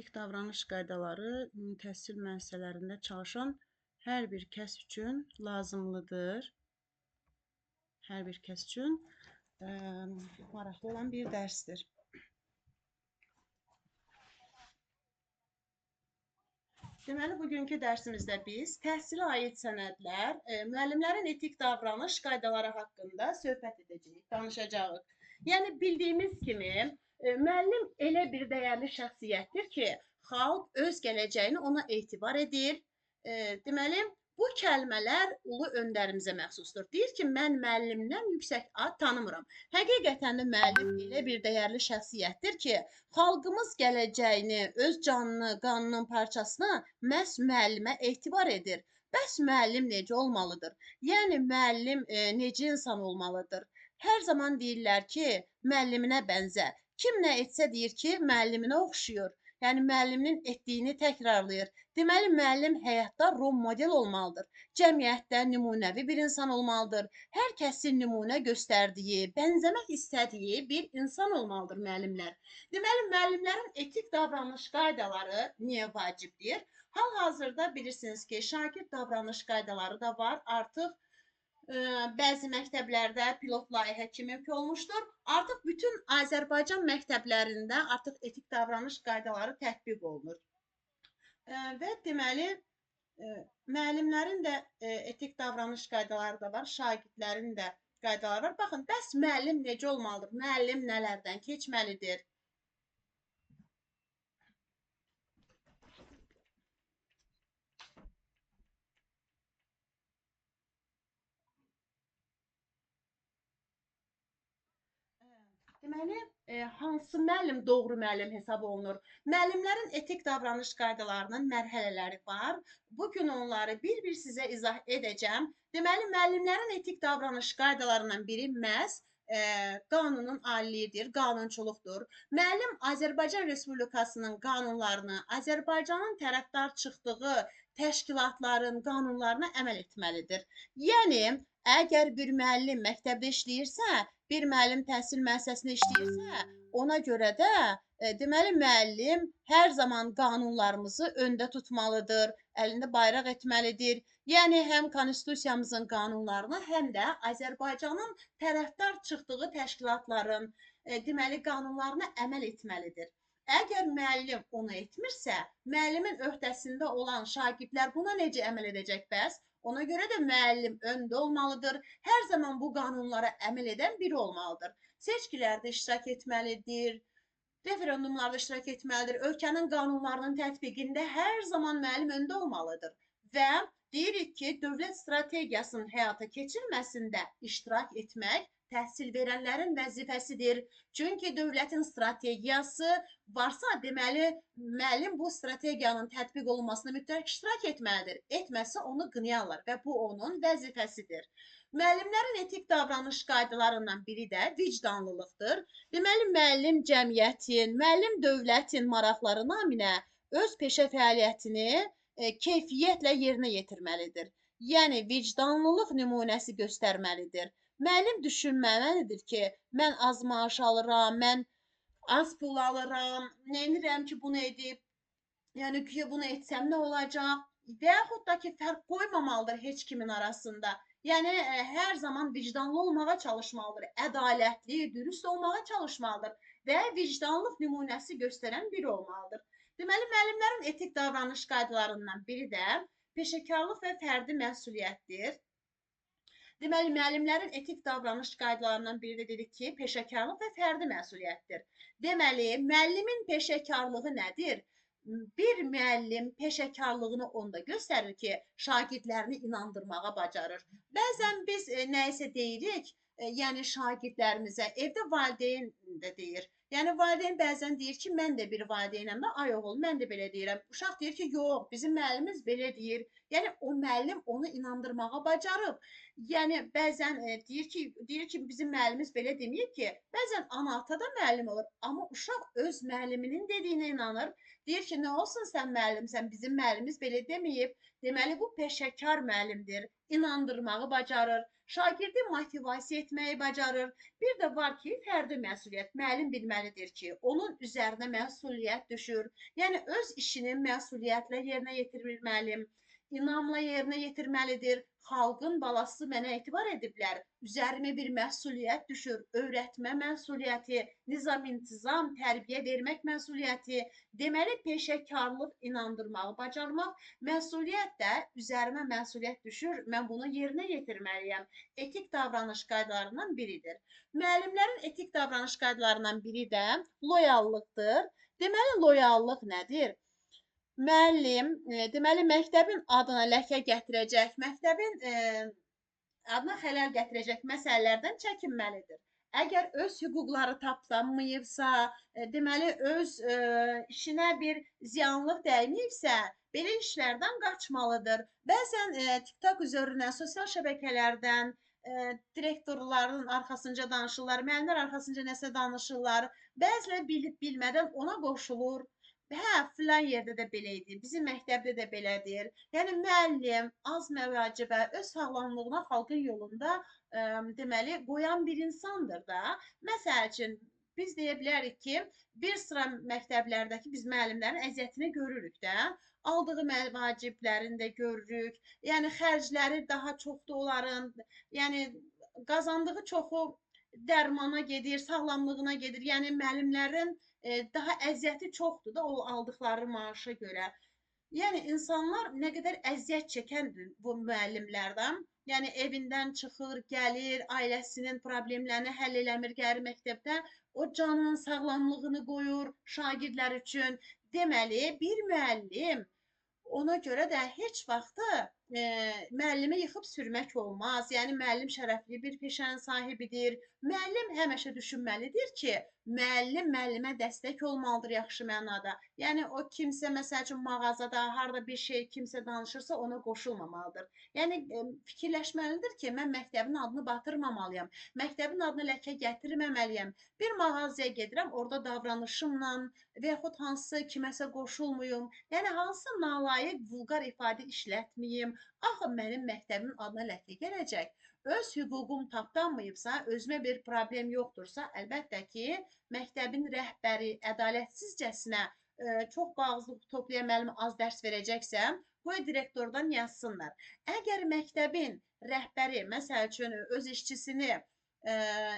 Etik davranış qaydaları təhsil müəssisələrində çalışan hər bir kəs üçün lazımlıdır. Hər bir kəs üçün maraqlı olan bir dərsdir. Deməli, bugünkü dərsimizdə biz təhsilə aid sənədlər, müəllimlərin etik davranış qaydaları haqqında söhbət edəcəyik, danışacağıq. Yəni, bildiyimiz kimi, müəllim elə bir dəyərli şəxsiyyətdir ki, xalq öz gələcəyini ona etibar edir. Deməli, bu kəlmələr ulu öndərimizə məxsusdur. Deyir ki, mən müəllimdən yüksək ad tanımıram. Həqiqətən də müəllim elə bir dəyərli şəxsiyyətdir ki, xalqımız gələcəyini, öz canını, qanının parçasına məhz müəllimə etibar edir. Bəs müəllim necə olmalıdır? Yəni, müəllim necə insan olmalıdır? Hər zaman deyirlər ki, müəlliminə bənzər. Kim nə etsə deyir ki, müəlliminə oxşuyur. Yəni, müəllimin etdiyini təkrarlayır. Deməli, müəllim həyatda rol model olmalıdır. Cəmiyyətdə nümunəvi bir insan olmalıdır. Hər kəsin nümunə göstərdiyi, bənzəmək istədiyi bir insan olmalıdır müəllimlər. Deməli, müəllimlərin etik davranış qaydaları niyə vacibdir? Hal-hazırda bilirsiniz ki, şagird davranış qaydaları da var. Artıq bəzi məktəblərdə pilot layihə kimi olmuşdur. Artıq bütün Azərbaycan məktəblərində artıq etik davranış qaydaları tətbiq olunur. Və deməli, müəllimlərin də etik davranış qaydaları da var, şagirdlərin də qaydaları var. Baxın, bəs müəllim necə olmalıdır? Müəllim nələrdən keçməlidir? Deməli, hansı müəllim doğru müəllim hesab olunur? Müəllimlərin etik davranış qaydalarının mərhələləri var. Bugün onları bir-bir sizə izah edəcəm. Deməli, müəllimlərin etik davranış qaydalarından biri məhz qanunun aliliyidir, qanunçuluqdur. Müəllim Azərbaycan Respublikasının qanunlarını, Azərbaycanın tərəfdar çıxdığı təşkilatların qanunlarına əməl etməlidir. Yəni, əgər bir müəllim məktəbdə işləyirsə, bir müəllim təhsil müəssisəsində işləyirsə, ona görə də deməli müəllim hər zaman qanunlarımızı öndə tutmalıdır, əlində bayraq etməlidir. Yəni həm konstitusiyamızın qanunlarına, həm də Azərbaycanın tərəfdar çıxdığı təşkilatların deməli qanunlarına əməl etməlidir. Əgər müəllim onu etmirsə, müəllimin öhdəsində olan şagirdlər buna necə əməl edəcək bəs? Ona görə də müəllim öndə olmalıdır. Hər zaman bu qanunlara əməl edən biri olmalıdır. Seçkilərdə iştirak etməlidir, referendumlarda iştirak etməlidir. Ölkənin qanunlarının tətbiqində hər zaman müəllim öndə olmalıdır. Və deyirik ki, dövlət strategiyasının həyata keçirilməsində iştirak etmək təhsil verənlərin vəzifəsidir. Çünki dövlətin strategiyası varsa, deməli, müəllim bu strategiyanın tətbiq olunmasına mütləq iştirak etməlidir. Etməsə onu qınayarlar və bu onun vəzifəsidir. Müəllimlərin etik davranış qaydalarından biri də vicdanlılıqdır. Deməli, müəllim cəmiyyətin, müəllim dövlətin maraqları naminə öz peşə fəaliyyətini keyfiyyətlə yerinə yetirməlidir. Yəni, vicdanlılıq nümunəsi göstərməlidir. Müəllim düşünməlidir ki, mən az maaş alıram, mən az pul alıram, nə edirəm ki, bunu edib, yəni ki, bunu etsəm nə olacaq? Və yaxud da ki, fərq qoymamalıdır heç kimin arasında. Yəni, hər zaman vicdanlı olmağa çalışmalıdır, ədalətli, dürüst olmağa çalışmalıdır və vicdanlıq nümunəsi göstərən biri olmalıdır. Deməli, müəllimlərin etik davranış qaydalarından biri də peşəkarlıq və fərdi məsuliyyətdir. Deməli, müəllimlərin etik davranış qaydalarından biri də dedik ki, peşəkarlıq və fərdi məsuliyyətdir. Deməli, müəllimin peşəkarlığı nədir? Bir müəllim peşəkarlığını onda göstərir ki, şagirdlərini inandırmağa bacarır. Bəzən biz nəyisə deyirik, yəni şagirdlərimizə, evdə valideyn də deyir. Yəni, valideyn bəzən deyir ki, mən də bir valideynəm də, ay oğul, mən də belə deyirəm. Uşaq deyir ki, yox, bizim müəllimimiz belə deyir. Yəni, o müəllim onu inandırmağa bacarıb. Yəni, bəzən deyir ki, bizim müəllimimiz belə deməyib ki, bəzən ana-ata da müəllim olur, amma uşaq öz müəlliminin dediyinə inanır. Deyir ki, nə olsun sən müəllimsən, bizim müəllimimiz belə deməyib. Deməli, bu peşəkar müəllimdir, inandırmağı bacarır, şagirdi motivasiya etməyi bacarır. Bir də var ki, fərdi məsuliyyət. Müəllim bilməlidir bilməlidir ki, onun üzərinə məsuliyyət düşür. Yəni öz işini məsuliyyətlə yerinə yetirmir müəllim. İnamla yerinə yetirməlidir. Xalqın balası mənə etibar ediblər. Üzərimə bir məsuliyyət düşür. Öyrətmə məsuliyyəti, nizam-intizam, tərbiyə vermək məsuliyyəti. Deməli, peşəkarlıq inandırmağı bacarmaq, məsuliyyət də üzərimə məsuliyyət düşür. Mən bunu yerinə yetirməliyəm. Etik davranış qaydalarından biridir. Müəllimlərin etik davranış qaydalarından biri də loyallıqdır. Deməli, loyallıq nədir? Müəllim, deməli, məktəbin adına ləkə gətirəcək, məktəbin adına xələl gətirəcək məsələlərdən çəkinməlidir. Əgər öz hüquqları tapdanmayıbsa, deməli, öz işinə bir ziyanlıq dəyməyibsə, belə işlərdən qaçmalıdır. Bəzən TikTok üzərindən, sosial şəbəkələrdən direktorların arxasınca danışırlar, müəllimlər arxasınca nəsə danışırlar. Bəziləri bilib bilmədən ona qoşulur. Hə, filan yerdə də belə idi, bizim məktəbdə də belədir. Yəni müəllim az məvacibə öz sağlamlığına xalqın yolunda deməli qoyan bir insandır da. Məsəl üçün biz deyə bilərik ki, bir sıra məktəblərdəki biz müəllimlərin əziyyətini görürük də. Aldığı vaciblərini də görürük. Yəni xərcləri daha çoxdur onların. Yəni qazandığı çoxu dərmana gedir, sağlamlığına gedir. Yəni müəllimlərin daha əziyyəti çoxdur da o aldıqları maaşa görə. Yəni insanlar nə qədər əziyyət çəkəndir bu müəllimlərdən. Yəni evindən çıxır, gəlir, ailəsinin problemlərini həll eləmir, gəlir məktəbdən. O canının sağlamlığını qoyur şagirdlər üçün. Deməli, bir müəllim ona görə də heç vaxtı müəllimi yıxıb sürmək olmaz. Yəni müəllim şərəfli bir peşənin sahibidir. Müəllim həmişə düşünməlidir ki, müəllim müəllimə dəstək olmalıdır yaxşı mənada. Yəni o kimsə məsəl üçün mağazada harda bir şey kimsə danışırsa ona qoşulmamalıdır. Yəni fikirləşməlidir ki, mən məktəbin adını batırmamalıyam. Məktəbin adını ləkə gətirməməliyəm. Bir mağazaya gedirəm, orada davranışımla və yaxud hansı kiməsə qoşulmuyum. Yəni hansı nalayiq, vulqar ifadə işlətməyim. Axı mənim məktəbimin adına ləkə gələcək. Öz hüququm tapdanmayıbsa, özümə bir problem yoxdursa, əlbəttə ki, məktəbin rəhbəri ədalətsizcəsinə çox bağızlıq toplayan müəllimə az dərs verəcəksəm, qoy direktordan yazsınlar. Əgər məktəbin rəhbəri, məsəl üçün, öz işçisini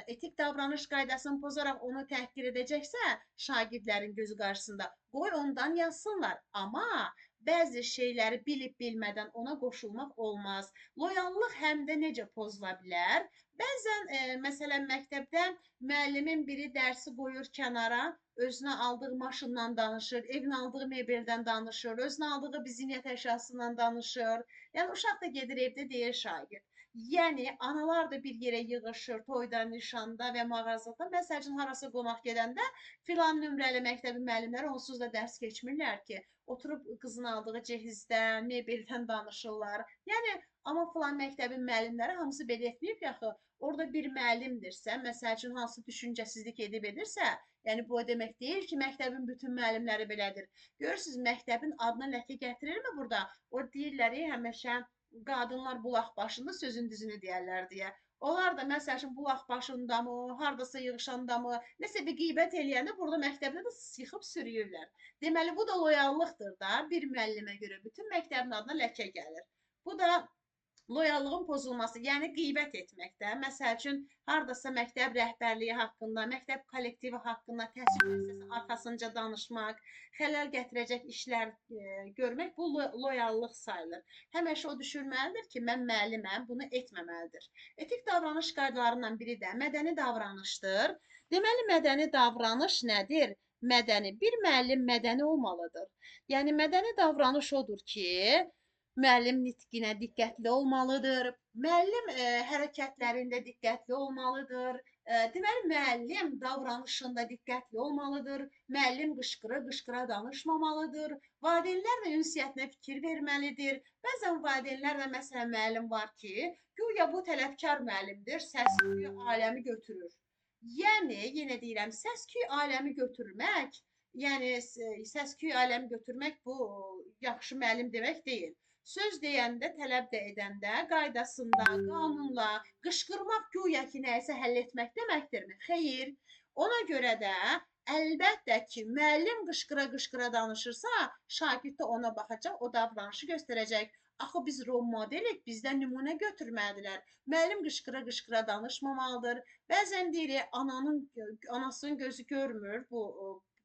etik davranış qaydasını pozaraq onu təhqir edəcəksə, şagirdlərin gözü qarşısında, qoy ondan yazsınlar. Amma bəzi şeyləri bilib bilmədən ona qoşulmaq olmaz. Loyallıq həm də necə pozula bilər? Bəzən məsələn məktəbdən müəllimin biri dərsi qoyur kənara, özünə aldığı maşından danışır, evin aldığı mebeldən danışır, özünə aldığı biziyyət əşyasından danışır. Yəni uşaq da gedir evdə deyir şagird. Yəni analar da bir yerə yığışır, toyda, nişanda və mağazada. Məsəl üçün harasa qonaq gedəndə filan nömrəli məktəbin müəllimləri onsuz da dərs keçmirlər ki, oturub qızın aldığı cehizdən, mebeldən danışırlar. Yəni amma filan məktəbin müəllimləri hamısı belə etməyib yaxı. Orada bir müəllimdirsə, məsəl üçün hansı düşüncəsizlik edib edirsə, yəni bu o demək deyil ki, məktəbin bütün müəllimləri belədir. Görürsüz, məktəbin adına ləkə gətirirmi burada? O deyirlər həmişə qadınlar bulaq başında sözün düzünü deyərlər deyə. Onlar da məsəl üçün bulaq başında mı, hardasa yığışanda mı, nəsə bir qeybət eləyəndə burada məktəbdə də yıxıb sürüyürlər. Deməli bu da loyallıqdır da, bir müəllimə görə bütün məktəbin adına ləkə gəlir. Bu da loyallığın pozulması, yəni qeybət etməkdə. Məsəl üçün, hardasa məktəb rəhbərliyi haqqında, məktəb kollektivi haqqında, təhsil müəssisəsi arxasınca danışmaq, xələl gətirəcək işlər görmək bu loyallıq sayılır. Həmişə o düşünməlidir ki, mən müəlliməm, bunu etməməlidir. Etik davranış qaydalarından biri də mədəni davranışdır. Deməli, mədəni davranış nədir? Mədəni, bir müəllim mədəni olmalıdır. Yəni, mədəni davranış odur ki, müəllim nitqinə diqqətli olmalıdır, müəllim hərəkətlərində diqqətli olmalıdır, deməli, müəllim davranışında diqqətli olmalıdır, müəllim qışqıra-qışqıra danışmamalıdır, valideynlərlə ünsiyyətinə fikir verməlidir. Bəzən valideynlərlə məsələn müəllim var ki, güya bu tələbkar müəllimdir, səs-küy aləmi götürür. Yəni, yenə deyirəm, səs-küy aləmi götürmək, yəni səs-küy aləmi götürmək bu yaxşı müəllim demək deyil. Söz deyəndə, tələb də edəndə, qaydasında, qanunla qışqırmaq güya ki, nəyisə həll etmək deməkdirmi? Xeyr. Ona görə də əlbəttə ki, müəllim qışqıra-qışqıra danışırsa, şagird də ona baxacaq, o davranışı göstərəcək. Axı biz rol modelik, bizdən nümunə götürməlidirlər. Müəllim qışqıra-qışqıra danışmamalıdır. Bəzən deyirik, anasının gözü görmür,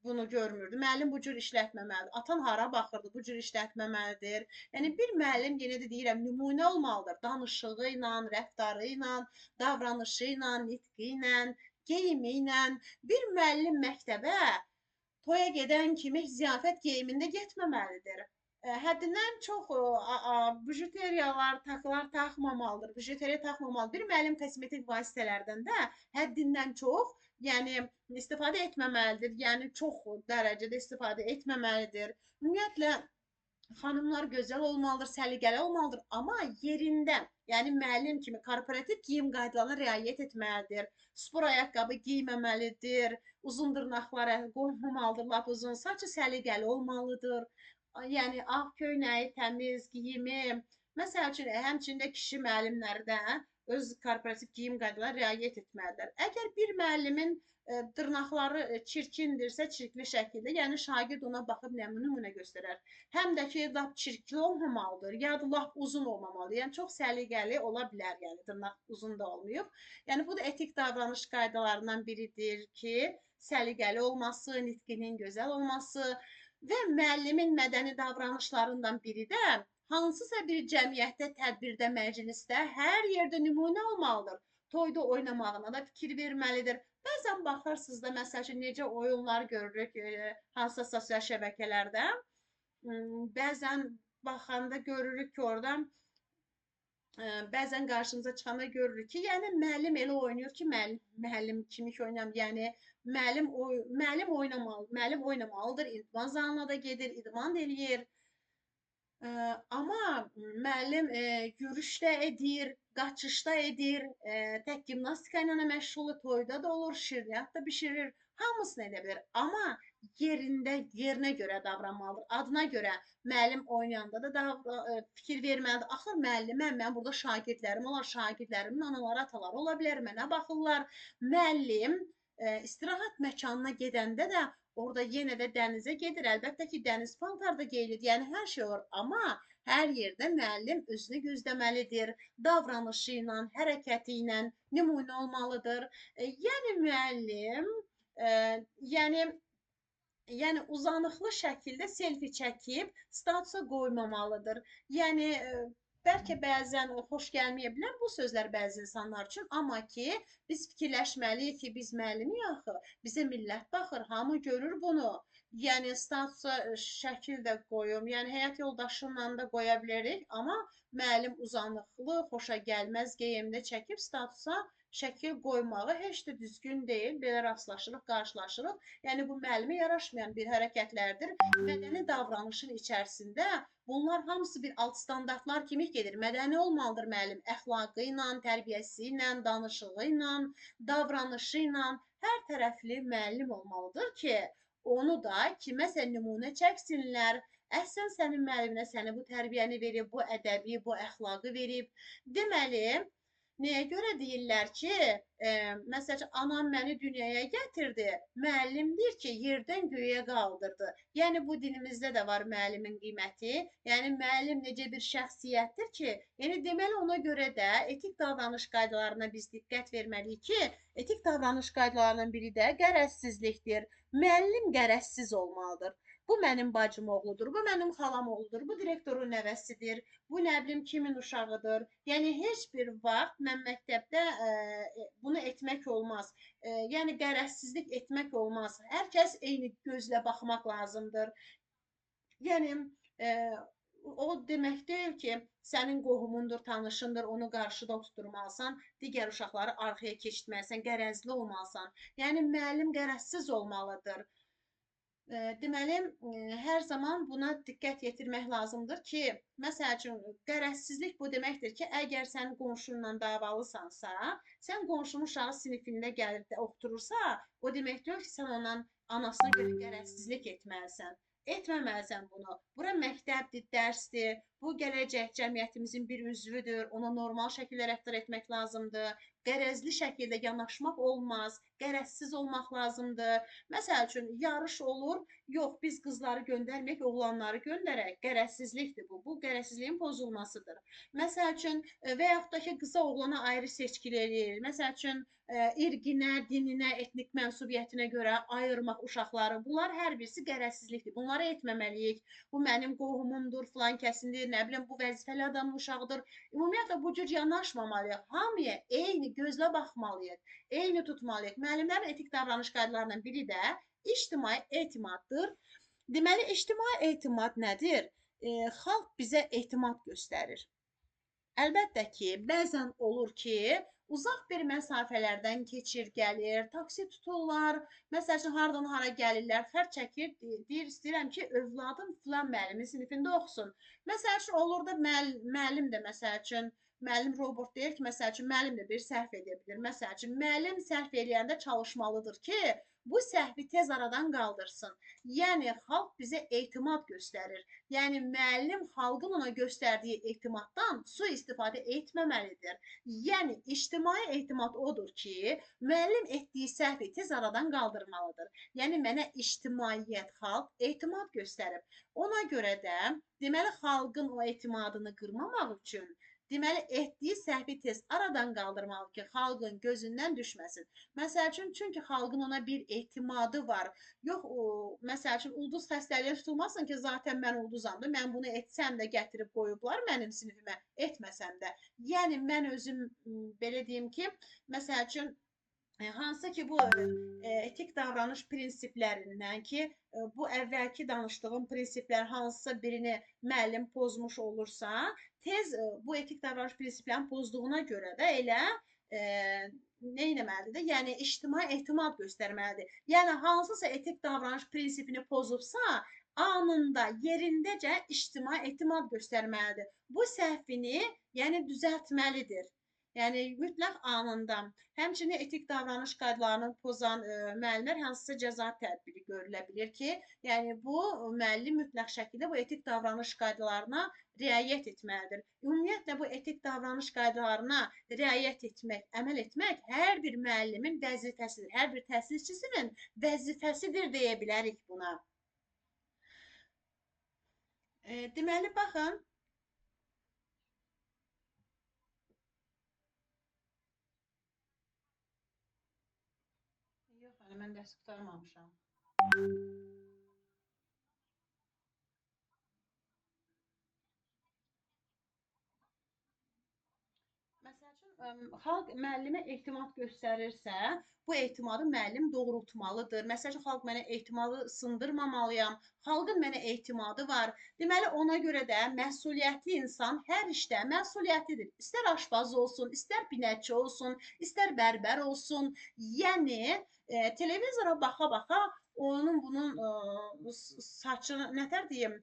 bunu görmürdü. Müəllim bu cür işlətməməlidir. Atan hara baxırdı, bu cür işlətməməlidir. Yəni bir müəllim yenə də deyirəm, nümunə olmalıdır. Danışığı ilə, rəftarı ilə, davranışı ilə, nitqi ilə, geyimi ilə. Bir müəllim məktəbə toya gedən kimi ziyafət geyimində getməməlidir. Həddindən çox bijuteriyalar, takılar taxmamalıdır. Bijuteriya taxmamalıdır. Bir müəllim kosmetik vasitələrdən də həddindən çox, yəni istifadə etməməlidir. Yəni çox dərəcədə istifadə etməməlidir. Ümumiyyətlə xanımlar gözəl olmalıdır, səliqəli olmalıdır, amma yerində, yəni müəllim kimi korporativ geyim qaydalarına riayət etməlidir. Spor ayaqqabı geyməməlidir, uzun dırnaqlara qoymamalıdır, lap uzun saçı səliqəli olmalıdır. Yəni ağ köynəyi, təmiz geyimi. Məsəl üçün, həmçində kişi müəllimləri də öz korporativ geyim qaydalarına riayət etməlidir. Əgər bir müəllimin dırnaqları çirkindirsə, çirkli şəkildə, yəni şagird ona baxıb nümunə göstərər. Həm də ki, lap çirkli olmamalıdır, ya da lap uzun olmamalıdır. Yəni çox səliqəli ola bilər, yəni dırnaq uzun da olmayıb. Yəni bu da etik davranış qaydalarından biridir ki, səliqəli olması, nitqinin gözəl olması və müəllimin mədəni davranışlarından biri də hansısa bir cəmiyyətdə, tədbirdə, məclisdə hər yerdə nümunə olmalıdır. Toyda oynamağına da fikir verməlidir. Bəzən baxırsınız da, məsəl üçün, necə oyunlar görürük hansısa sosial şəbəkələrdə. Bəzən baxanda görürük ki, orada bəzən qarşımıza çıxanda görürük ki, yəni müəllim elə oynayır ki, müəllim kimi oynayır. Yəni müəllim oynamalıdır, idman zalına da gedir, idman da eləyir. Amma müəllim yürüyüşdə edir, qaçışda edir, tək gimnastika ilə məşğuldur, toyda da olur, şirniyyat da bişirir, hamısını edə bilər. Amma yerinə görə davranmalıdır. Adına görə müəllim oynayanda da fikir verməlidir. Axır müəlliməm, mən burada şagirdlərim olar, şagirdlərimin anaları, ataları ola bilər, mənə baxırlar. Müəllim istirahət məkanına gedəndə də orada yenə də dənizə gedir. Əlbəttə ki, dəniz paltarda geyilir. Yəni hər şey olur. Amma hər yerdə müəllim özünü gözləməlidir. Davranışı ilə, hərəkəti ilə nümunə olmalıdır. Yəni müəllim, yəni uzanıqlı şəkildə selfie çəkib statusa qoymamalıdır. Yəni bəlkə bəzən xoş gəlməyə bilər bu sözlər bəzi insanlar üçün, amma ki, biz fikirləşməliyik ki, biz müəllimi axı, bizə millət baxır, hamı görür bunu. Yəni statusa şəkil də qoyum, yəni həyat yoldaşımla da qoya bilərik, amma müəllim uzanıqlı, xoşa gəlməz geyimdə çəkib statusa şəkil qoymağı heç də düzgün deyil. Belə rastlaşırıq, qarşılaşırıq. Yəni bu müəllimə yaraşmayan bir hərəkətlərdir. Mədəni davranışın içərisində bunlar hamısı bir alt standartlar kimi gedir. Mədəni olmalıdır müəllim. Əxlaqı ilə, tərbiyəsi ilə, danışığı ilə, davranışı ilə hər tərəfli müəllim olmalıdır ki, onu da kiməsə nümunə çəksinlər. Əhsən sənin müəlliminə sənə bu tərbiyəni verib, bu ədəbi, bu əxlaqı verib. Deməli, nəyə görə deyirlər ki, məsələn, anam məni dünyaya gətirdi, müəllim deyir ki, yerdən göyə qaldırdı. Yəni, bu dilimizdə də var müəllimin qiyməti. Yəni, müəllim necə bir şəxsiyyətdir ki, yəni deməli ona görə də etik davranış qaydalarına biz diqqət verməliyik ki, etik davranış qaydalarının biri də qərəzsizlikdir. Müəllim qərəzsiz olmalıdır. Bu mənim bacım oğludur, bu mənim xalam oğludur, bu direktorun nəvəsidir, bu nə bilim kimin uşağıdır. Yəni heç bir vaxt mən məktəbdə bunu etmək olmaz. Yəni qərəzsizlik etmək olmaz. Hər kəs eyni gözlə baxmaq lazımdır. Yəni o demək deyil ki, sənin qohumundur, tanışındır, onu qarşıda tutturmalısan, digər uşaqları arxaya keçirməlisən, qərəzli olmalısan. Yəni müəllim qərəzsiz olmalıdır. Deməli, hər zaman buna diqqət yetirmək lazımdır ki, məsəl üçün, qərəzsizlik bu deməkdir ki, əgər sən qonşunla davalısansa, sən qonşunun uşağı sinifində gəlir də oxuturursa, o demək deyil ki, sən ondan anasına görə qərəzsizlik etməlisən. etməməlisən bunu. Bura məktəbdir, dərsdir. Bu gələcək cəmiyyətimizin bir üzvüdür. Ona normal şəkildə rəftar etmək lazımdır. Qərəzli şəkildə yanaşmaq olmaz. Qərəzsiz olmaq lazımdır. Məsəl üçün yarış olur. Yox, biz qızları göndərməyək, oğlanları göndərək. Qərəzsizlikdir bu. Bu qərəzsizliyin pozulmasıdır. Məsəl üçün və yaxud da ki, qıza oğlana ayrı seçkilik eləyir. Məsəl üçün irqinə, dininə, etnik mənsubiyyətinə görə ayırmaq uşaqları. Bunlar hər birisi qərəzsizlikdir. Bunları etməməliyik. Bu mənim qohumumdur, filan kəsindir, nə bilim bu vəzifəli adamın uşağıdır. Ümumiyyətlə bu cür yanaşmamalıyıq. Hamıya eyni gözlə baxmalıyıq. Eyni tutmalıyıq. Müəllimlərin etik davranış qaydalarından biri də ictimai etimaddır. Deməli, ictimai etimad nədir? Xalq bizə etimad göstərir. Əlbəttə ki, bəzən olur ki, uzaq bir məsafələrdən keçir, gəlir, taksi tuturlar. Məsəl üçün, hardan hara gəlirlər, xərc çəkir, deyir, istəyirəm ki, övladım filan müəllimin sinifində oxusun. Məsəl üçün, olur da müəllim də, məsəl üçün, müəllim robot deyir ki, məsəl üçün, müəllim də bir səhv edə bilir. Məsəl üçün, müəllim səhv eləyəndə çalışmalıdır ki, bu səhvi tez aradan qaldırsın. Yəni, xalq bizə etimad göstərir. Yəni, müəllim xalqın ona göstərdiyi etimaddan sui-istifadə etməməlidir. Yəni, ictimai etimad odur ki, müəllim etdiyi səhvi tez aradan qaldırmalıdır. Yəni, mənə ictimaiyyət, xalq etimad göstərib. Ona görə də, deməli, xalqın o etimadını qırmamaq üçün, deməli, etdiyi səhvi tez aradan qaldırmalı ki, xalqın gözündən düşməsin. Məsəl üçün, çünki xalqın ona bir etimadı var. Yox, məsəl üçün, ulduz xəstəliyə tutulmasın ki, zaten mən ulduzamdır, mən bunu etsəm də gətirib qoyublar mənim sinifimə, etməsəm də. Yəni, mən özüm, belə deyim ki, məsəl üçün, hansı ki, bu etik davranış prinsiplərindən ki, bu əvvəlki danışdığım prinsiplər hansısa birini müəllim pozmuş olursa, tez bu etik davranış prinsiplərini pozduğuna görə də elə nə etməlidir? Yəni, ictimai etimad göstərməlidir. Yəni, hansısa etik davranış prinsipini pozubsa, anında, yerindəcə ictimai etimad göstərməlidir. Bu səhvini, yəni, düzəltməlidir. Yəni, mütləq anında. Həmçinin etik davranış qaydalarını pozan müəllimlər hansısa cəza tədbiri görülə bilir ki, yəni bu müəllim mütləq şəkildə bu etik davranış qaydalarına riayət etməlidir. Ümumiyyətlə, bu etik davranış qaydalarına riayət etmək, əməl etmək hər bir müəllimin vəzifəsidir. Hər bir təsisçisinin vəzifəsidir deyə bilərik buna. Deməli, baxın, yox, mən dərs qurtarmamışam. Məsəl üçün, xalq müəllimə etimad göstərirsə, bu etimadı müəllim doğrultmalıdır. Məsəl üçün, xalq mənə etimadı sındırmamalıyam. Xalqın mənə etimadı var. Deməli, ona görə də məsuliyyətli insan hər işdə məsuliyyətlidir. İstər aşpaz olsun, istər pinəkçi olsun, istər bərbər olsun. Yəni, televizora baxa-baxa onun bunun saçını, nətər deyim,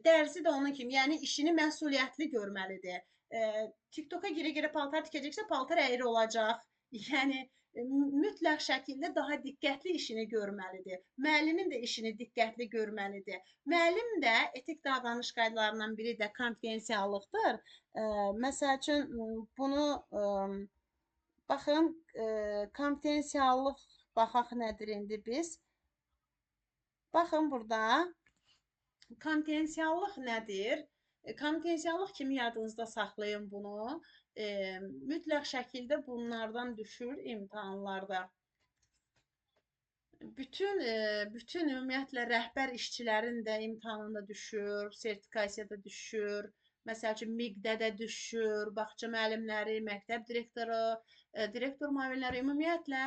dərzi də onun kimi, yəni işini məsuliyyətli görməlidir. TikToka girə-girə paltar tikəcəksə, paltar əyri olacaq. Yəni, mütləq şəkildə daha diqqətli işini görməlidir. Müəllimin də işini diqqətli görməlidir. Müəllim də etik davranış qaydalarından biri də konfidensiallıqdır. Məsəl üçün, bunu, baxın, konfidensiallıq, baxaq nədir indi biz. Baxın, burada konfidensiallıq nədir? Konfidensiallıq kimi yadınızda saxlayın bunu. Mütləq şəkildə bunlardan düşür imtahanlarda. Bütün ümumiyyətlə rəhbər işçilərin də imtahanında düşür, sertifikasiyada düşür. Məsəl üçün, MİQ-də də düşür, bağça müəllimləri, məktəb direktoru, direktor müavinləri, ümumiyyətlə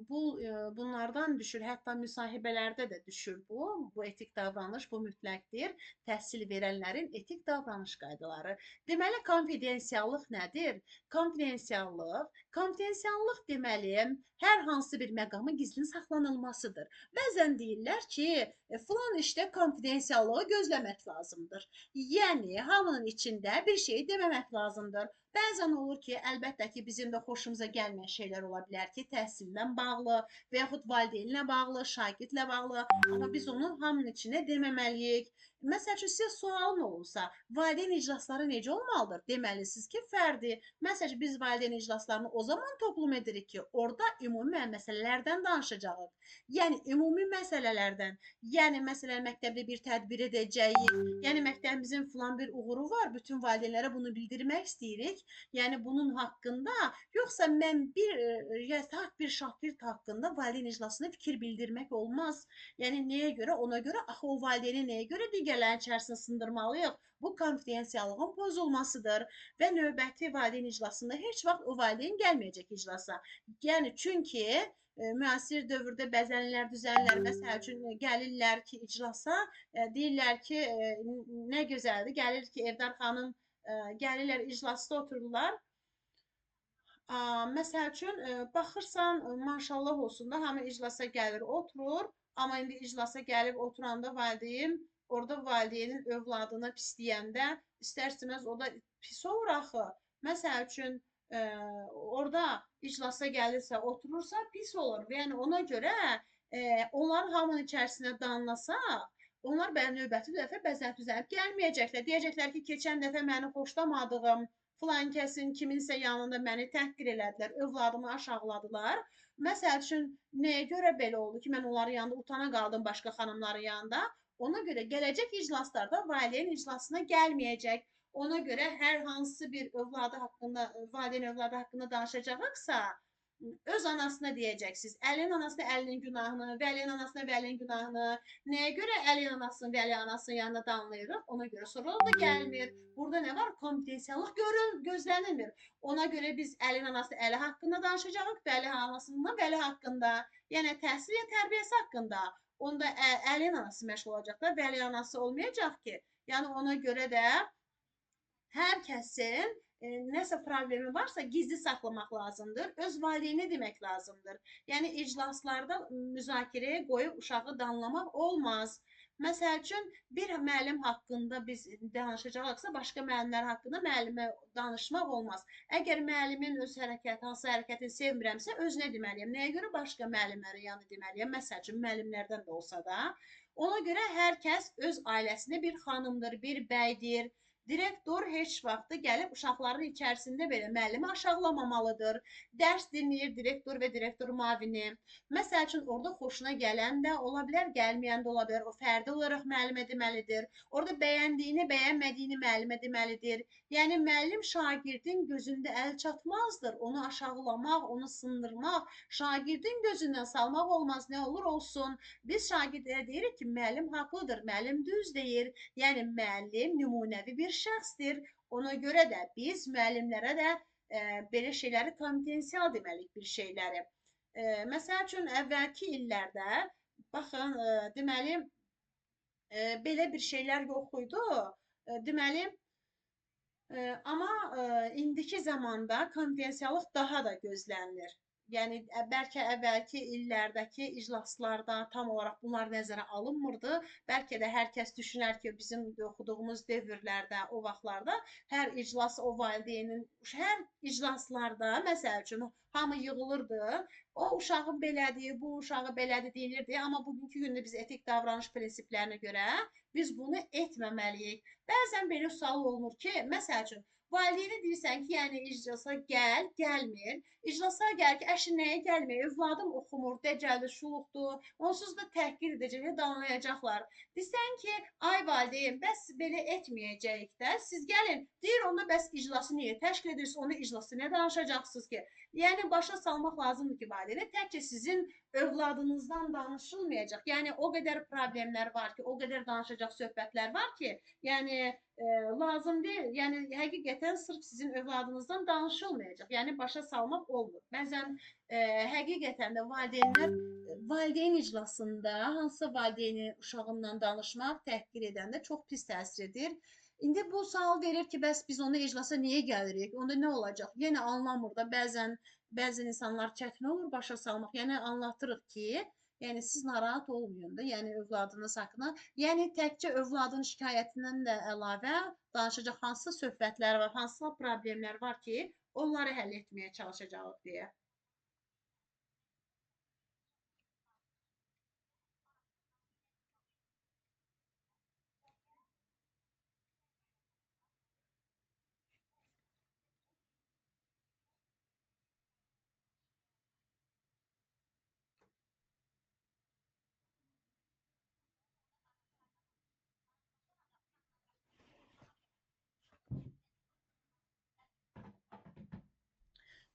bunlardan düşür. Hətta müsahibələrdə də düşür bu etik davranış, bu mütləqdir. Təhsil verənlərin etik davranış qaydaları. Deməli, konfidensiallıq nədir? Konfidensiallıq deməli, hər hansı bir məqamın gizlin saxlanılmasıdır. Bəzən deyirlər ki, filan işdə konfidensiallığı gözləmək lazımdır. Yəni, hamının içində bir şey deməmək lazımdır. Bəzən olur ki, əlbəttə ki, bizim də xoşumuz başımıza gəlməyən şeylər ola bilər ki, təhsillə bağlı və yaxud valideynlə bağlı, şagirdlə bağlı, amma biz onu hamının içinə deməməliyik. Məsəl üçün sizə sualım olursa, valideyn iclasları necə olmalıdır? Deməlisiniz ki, fərdi. Məsəl üçün biz valideyn iclaslarını o zaman toplum edirik ki, orada ümumi məsələlərdən danışacağıq. Yəni ümumi məsələlərdən. Yəni məsələn məktəbdə bir tədbir edəcəyik. Yəni məktəbimizin filan bir uğuru var, bütün valideynlərə bunu bildirmək istəyirik. Yəni bunun haqqında, yoxsa mən yataq bir şagird haqqında valideyn iclasına fikir bildirmək olmaz. Yəni nəyə görə? Ona görə axı o valideyni nəyə görə digərlərin içərisində sındırmalıyıq? Bu konfidensialığın pozulmasıdır və növbəti valideyn iclasında heç vaxt o valideyn gəlməyəcək iclasa. Yəni çünki müasir dövrdə bəzənlər, düzənlər məsəl üçün gəlirlər ki, iclasa, deyirlər ki, nə gözəldir. Gəlir ki, Evdar xanım gəlirlər iclasda otururlar. Məsəl üçün baxırsan, maşallah olsun da hamı iclasa gəlir, oturur. Amma indi iclasa gəlib oturanda valideyn, orada valideynin övladını pisləyəndə istər-istəməz o da pis olur axı. Məsəl üçün orada iclasa gəlirsə, oturursa pis olur. Yəni ona görə onların hamının içərisinə danlasa, onlar növbəti dəfə bəzənib düzəlib gəlməyəcəklər. Deyəcəklər ki, keçən dəfə məni xoşlamadığım filan kəsin kiminsə yanında məni təhqir elədilər, övladımı aşağıladılar. Məsəl üçün nəyə görə belə oldu ki, mən onların yanında utana qaldım başqa xanımların yanında? Ona görə gələcək iclaslarda valideyn iclasına gəlməyəcək. Ona görə hər hansı bir övladı haqqında, valideyn övladı haqqında danışacaqsa, öz anasına deyəcəksiniz. Əlin anasına əlinin günahını, vəlinin anasına vəlinin günahını. Nəyə görə əlin anasını, vəli anasının yanında danlayırıq? Ona görə sonra o da gəlmir. Burada nə var? Konfidensialıq gözlənilmir. Ona görə biz əlin anası əli haqqında danışacağıq, vəli anasının vəli haqqında. Yəni təhsil və tərbiyəsi haqqında. Onda əlin anası məşğul olacaq da, vəli anası olmayacaq ki. Yəni ona görə də hər kəsin nəsə problemi varsa gizli saxlamaq lazımdır. Öz valideyninə demək lazımdır. Yəni iclaslarda müzakirəyə qoyub uşağı danlamaq olmaz. Məsəl üçün bir müəllim haqqında biz danışacaqsa, başqa müəllimlər haqqında müəllimə danışmaq olmaz. Əgər müəllimin öz hərəkəti, hansı hərəkətini sevmirəmsə, özünə deməliyəm. Nəyə görə başqa müəllimlərin yanında deməliyəm? Məsəl üçün müəllimlərdən də olsa da. Ona görə hər kəs öz ailəsində bir xanımdır, bir bəydir. Direktor heç vaxt gəlib uşaqların içərisində belə müəllimi aşağılamamalıdır. Dərs dinləyir direktor və direktor müavini. Məsəl üçün orada xoşuna gələn də ola bilər, gəlməyən də ola bilər. O fərdi olaraq müəllimə deməlidir. Orada bəyəndiyini, bəyənmədiyini müəllimə deməlidir. Yəni müəllim şagirdin gözündə əl çatmazdır. Onu aşağılamaq, onu sındırmaq, şagirdin gözündən salmaq olmaz. Nə olur olsun. Biz şagirdlərə deyirik ki, müəllim haqlıdır, müəllim düz deyir. Yəni müəllim nümunəvi bir şəxsdir. Ona görə də biz müəllimlərə də belə şeyləri konfidensial deməliyik bir şeyləri. Məsəl üçün əvvəlki illərdə baxın, deməli belə bir şeylər yox idi. Deməli amma indiki zamanda konfidensialıq daha da gözlənilir. Yəni bəlkə əvvəlki illərdəki iclaslarda tam olaraq bunlar nəzərə alınmırdı. Bəlkə də hər kəs düşünər ki, bizim oxuduğumuz dövrlərdə, o vaxtlarda hər iclas o valideynin, hər iclaslarda məsəl üçün hamı yığılırdı. O uşağın belədir, bu uşağı belədir deyilirdi. Amma bugünkü gündə biz etik davranış prinsiplərinə görə biz bunu etməməliyik. Bəzən belə sual olunur ki, məsəl üçün valideyni deyirsən ki, yəni iclasa gəl, gəlmir. İclasa gəl ki, əşi nəyə gəlmir? Övladım oxumur, dəcəldir, şuluqdur. Onsuz da təhqir edəcəklər, danlayacaqlar. Desən ki, ay valideyn, bəs belə etməyəcəyik də. Siz gəlin, deyir onda bəs iclası niyə təşkil edirsiniz? Onu iclası nə danışacaqsınız ki? Yəni başa salmaq lazımdır ki, valideynə təkcə sizin övladınızdan danışılmayacaq. Yəni o qədər problemlər var ki, o qədər danışacaq söhbətlər var ki, yəni lazım deyil. Yəni həqiqətən sırf sizin övladınızdan danışılmayacaq. Yəni başa salmaq olmur. Bəzən həqiqətən də valideyn iclasında hansısa valideyni uşağından danışmaq, təhqir edəndə çox pis təsir edir. İndi bu sual verir ki, bəs biz onu iclasa niyə gəlirik? Onda nə olacaq? Yenə anlamır da bəzən insanlar çətin olur başa salmaq. Yəni anlatırıq ki, Yəni siz narahat olmayın da, yəni övladınız haqqında. Yəni təkcə övladın şikayətindən də əlavə danışacaq hansı söhbətlər var, hansı problemlər var ki, onları həll etməyə çalışacağıq deyə.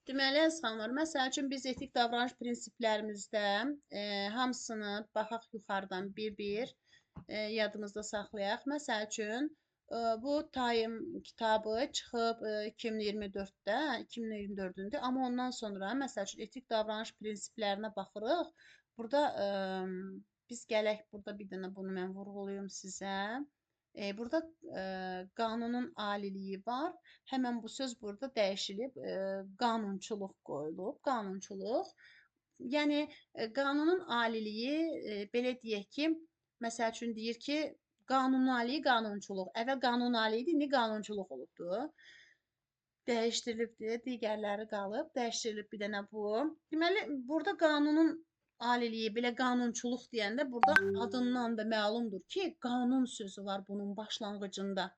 Deməli, Əsxanlar, məsəl üçün biz etik davranış prinsiplərimizdə hamısını baxaq yuxarıdan bir-bir yadımızda saxlayaq. Məsəl üçün, bu Time kitabı çıxıb 2024-də, 2024-dür, amma ondan sonra məsəl üçün etik davranış prinsiplərinə baxırıq. Burada biz gələk, burada bir dənə bunu mən vurğulayım sizə. Burada qanunun aliliyi var. Həmən bu söz burada dəyişilib, qanunçuluq qoyulub. Qanunçuluq. Yəni qanunun aliliyi belə deyək ki, məsəl üçün deyir ki, qanunali qanunçuluq. Əvvəl qanunali idi, indi qanunçuluq olubdu. Dəyişdirilibdir, digərləri qalıb, dəyişdirilib bir dənə bu. Deməli, burada qanunun aliliyi, belə qanunçuluq deyəndə burada adından da məlumdur ki, qanun sözü var bunun başlanğıcında.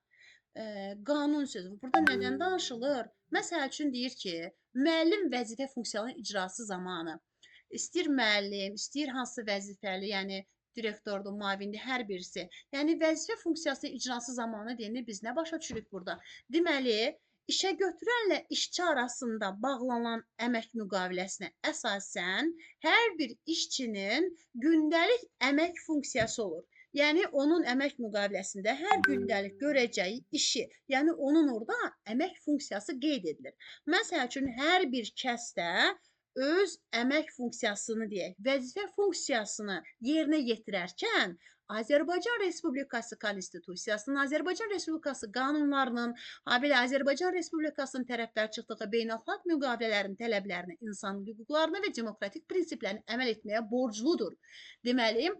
Qanun sözü. Burada nədən danışılır? Məsəl üçün deyir ki, müəllim vəzifə funksiyanın icrası zamanı istəyir müəllim, istəyir hansı vəzifəli, yəni direktordur, müavindir, hər birisi. Yəni vəzifə funksiyası icrası zamanı deyəndə biz nə başa düşürük burada? Deməli, İşə götürənlə işçi arasında bağlanan əmək müqaviləsinə əsasən hər bir işçinin gündəlik əmək funksiyası olur. Yəni onun əmək müqaviləsində hər gündəlik görəcəyi işi, yəni onun orada əmək funksiyası qeyd edilir. Məsəl üçün hər bir kəsdə öz əmək funksiyasını deyək, vəzifə funksiyasını yerinə yetirərkən Azərbaycan Respublikası Konstitusiyasının, Azərbaycan Respublikası qanunlarının, habelə Azərbaycan Respublikasının tərəfdar çıxdığı beynəlxalq müqavilələrin tələblərinə, insan hüquqlarına və demokratik prinsiplərinə əməl etməyə borcludur. Deməli,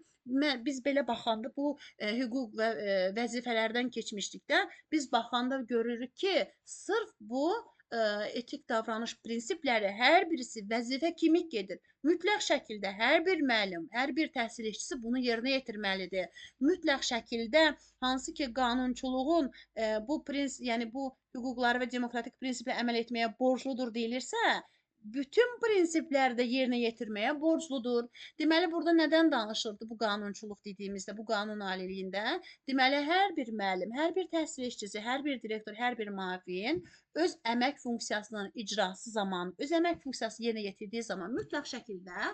biz belə baxanda bu hüquq və vəzifələrdən keçmişdikdə biz baxanda görürük ki, sırf bu etik davranış prinsipləri hər birisi vəzifə kimi gedir. Mütləq şəkildə hər bir müəllim, hər bir təhsil işçisi bunu yerinə yetirməlidir. Mütləq şəkildə hansı ki qanunçuluğun bu yəni bu hüquqları və demokratik prinsiplə əməl etməyə borcludur deyilirsə, bütün prinsipləri də yerinə yetirməyə borcludur. Deməli, burada nədən danışırdı bu qanunçuluq dediyimizdə, bu qanun aliliyində? Deməli, hər bir müəllim, hər bir təhsil işçisi, hər bir direktor, hər bir müavin öz əmək funksiyasının icrası zamanı, öz əmək funksiyasını yerinə yetirdiyi zaman mütləq şəkildə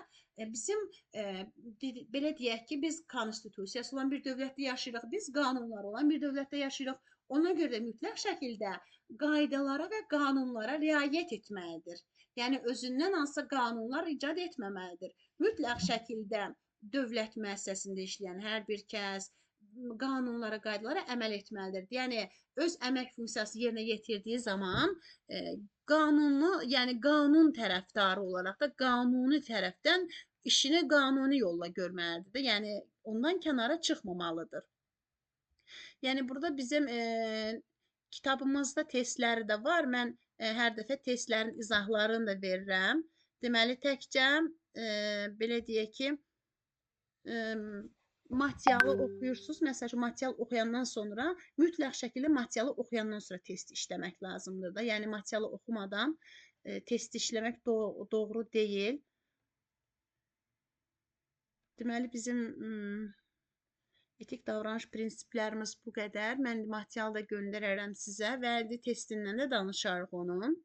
bizim belə deyək ki, biz konstitusiyası olan bir dövlətdə yaşayırıq, biz qanunları olan bir dövlətdə yaşayırıq. Ona görə də mütləq şəkildə qaydalara və qanunlara riayət etməlidir. Yəni özündən hansısa qanunlar icad etməməlidir. Mütləq şəkildə dövlət müəssisəsində işləyən hər bir kəs qanunlara, qaydalara əməl etməlidir. Yəni öz əmək funksiyası yerinə yetirdiyi zaman qanunu, yəni qanun tərəfdarı olaraq da qanuni tərəfdən işini qanuni yolla görməlidir. Yəni ondan kənara çıxmamalıdır. Yəni burada bizim kitabımızda testləri də var. Mən hər dəfə testlərin izahlarını da verirəm. Deməli, təkcə belə deyək ki, materialı oxuyursunuz. Məsəl üçün, material oxuyandan sonra mütləq şəkildə materialı oxuyandan sonra test işləmək lazımdır da. Yəni, materialı oxumadan test işləmək doğru deyil. Deməli, bizim etik davranış prinsiplərimiz bu qədər. Mən material da göndərərəm sizə və əldə testindən də danışarıq onun.